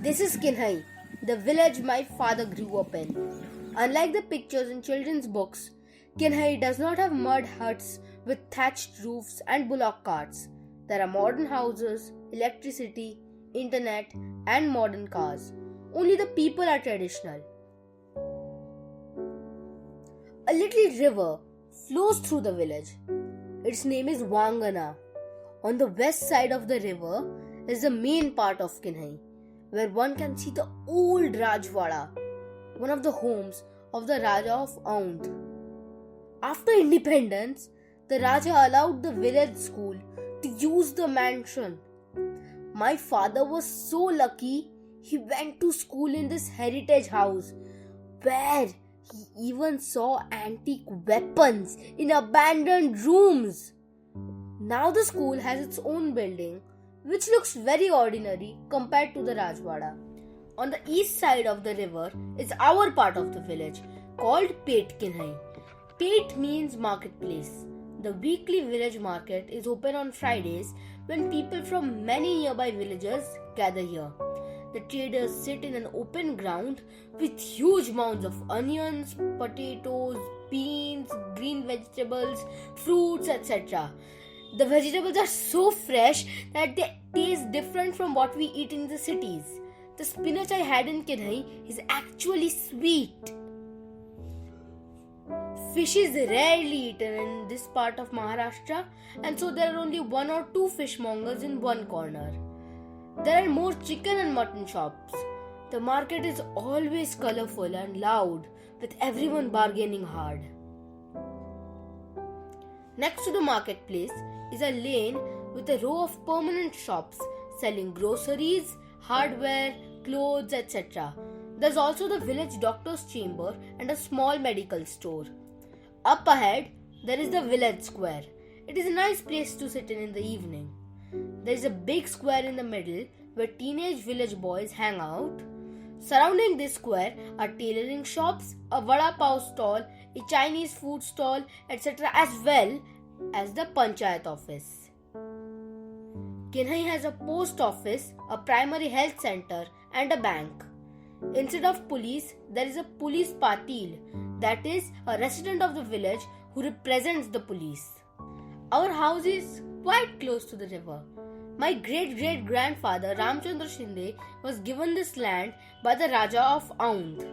This is Kinhai, the village my father grew up in. Unlike the pictures in children's books, Kinhai does not have mud huts with thatched roofs and bullock carts. There are modern houses, electricity, internet, and modern cars. Only the people are traditional. A little river flows through the village. Its name is Wangana. On the west side of the river is the main part of Kinhai, where one can see the old Rajwada, one of the homes of the Raja of Aundh. After independence, the Raja allowed the village school to use the mansion. My father was so lucky he went to school in this heritage house, where he even saw antique weapons in abandoned rooms. Now the school has its own building, which looks very ordinary compared to the Rajwada. On the east side of the river is our part of the village, called Pet Kinhai. Pet means marketplace. The weekly village market is open on Fridays when people from many nearby villages gather here. The traders sit in an open ground with huge mounds of onions, potatoes, beans, green vegetables, fruits, etc. The vegetables are so fresh that they taste different from what we eat in the cities. The spinach I had in Kinhai is actually sweet. Fish is rarely eaten in this part of Maharashtra, and so there are only 1 or 2 fishmongers in one corner. There are more chicken and mutton shops. The market is always colorful and loud, with everyone bargaining hard. Next to the marketplace is a lane with a row of permanent shops selling groceries, hardware, clothes, etc. There's also the village doctor's chamber and a small medical store. Up ahead, there is the village square. It is a nice place to sit in the evening. There is a big square in the middle where teenage village boys hang out. Surrounding this square are tailoring shops, a vada pav stall, a Chinese food stall, etc. as well as the panchayat office. Kinhai has a post office, a primary health center and a bank. Instead of police, there is a police patil, that is a resident of the village who represents the police. Our house is quite close to the river. My great-great-grandfather Ramchandra Shinde was given this land by the Raja of Aundh.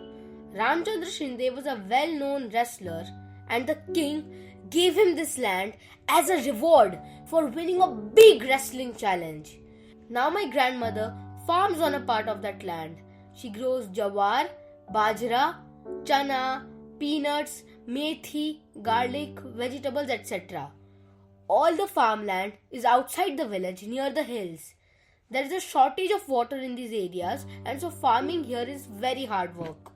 Ramchandra Shinde was a well-known wrestler, and the king gave him this land as a reward for winning a big wrestling challenge. Now my grandmother farms on a part of that land. She grows jawar, bajra, chana, peanuts, methi, garlic, vegetables, etc. All the farmland is outside the village near the hills. There is a shortage of water in these areas, and so farming here is very hard work.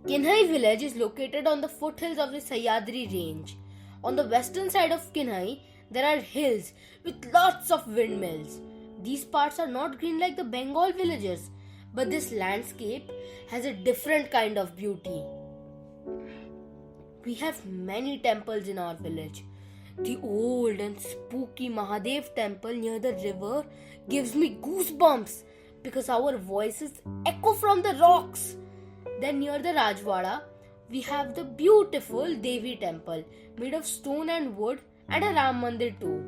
Kinhai village is located on the foothills of the Sahyadri range. On the western side of Kinhai, there are hills with lots of windmills. These parts are not green like the Bengal villages, but this landscape has a different kind of beauty. We have many temples in our village. The old and spooky Mahadev temple near the river gives me goosebumps because our voices echo from the rocks. Then near the Rajwada, we have the beautiful Devi temple made of stone and wood and a Ram Mandir too.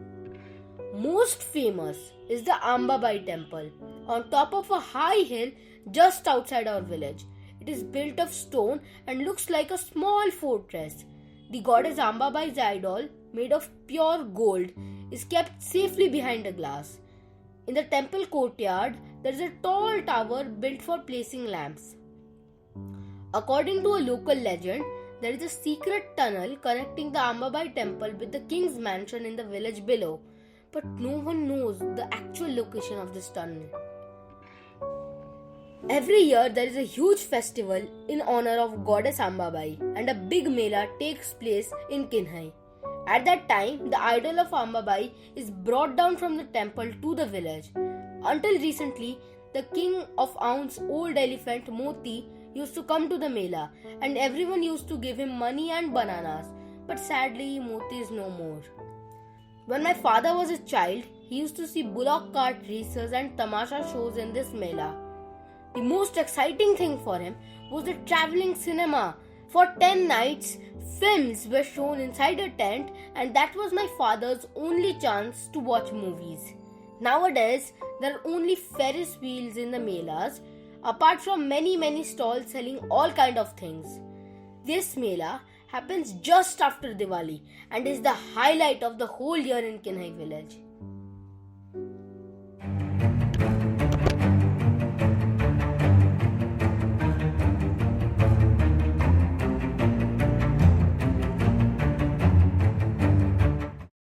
Most famous is the Ambabai temple on top of a high hill just outside our village. It is built of stone and looks like a small fortress. The goddess Ambabai's idol, made of pure gold, is kept safely behind a glass. In the temple courtyard, there is a tall tower built for placing lamps. According to a local legend, there is a secret tunnel connecting the Ambabai temple with the king's mansion in the village below, but no one knows the actual location of this tunnel. Every year there is a huge festival in honor of goddess Ambabai, and a big mela takes place in Kinhai. At that time, the idol of Ambabai is brought down from the temple to the village. Until recently, the king of Aundh's old elephant Moti used to come to the mela, and everyone used to give him money and bananas, but sadly Moti is no more. When my father was a child, he used to see bullock cart races and tamasha shows in this mela. The most exciting thing for him was the traveling cinema. For 10 nights, films were shown inside a tent, and that was my father's only chance to watch movies. Nowadays, there are only Ferris wheels in the melas, apart from many stalls selling all kind of things. This mela happens just after Diwali and is the highlight of the whole year in Kinhai village.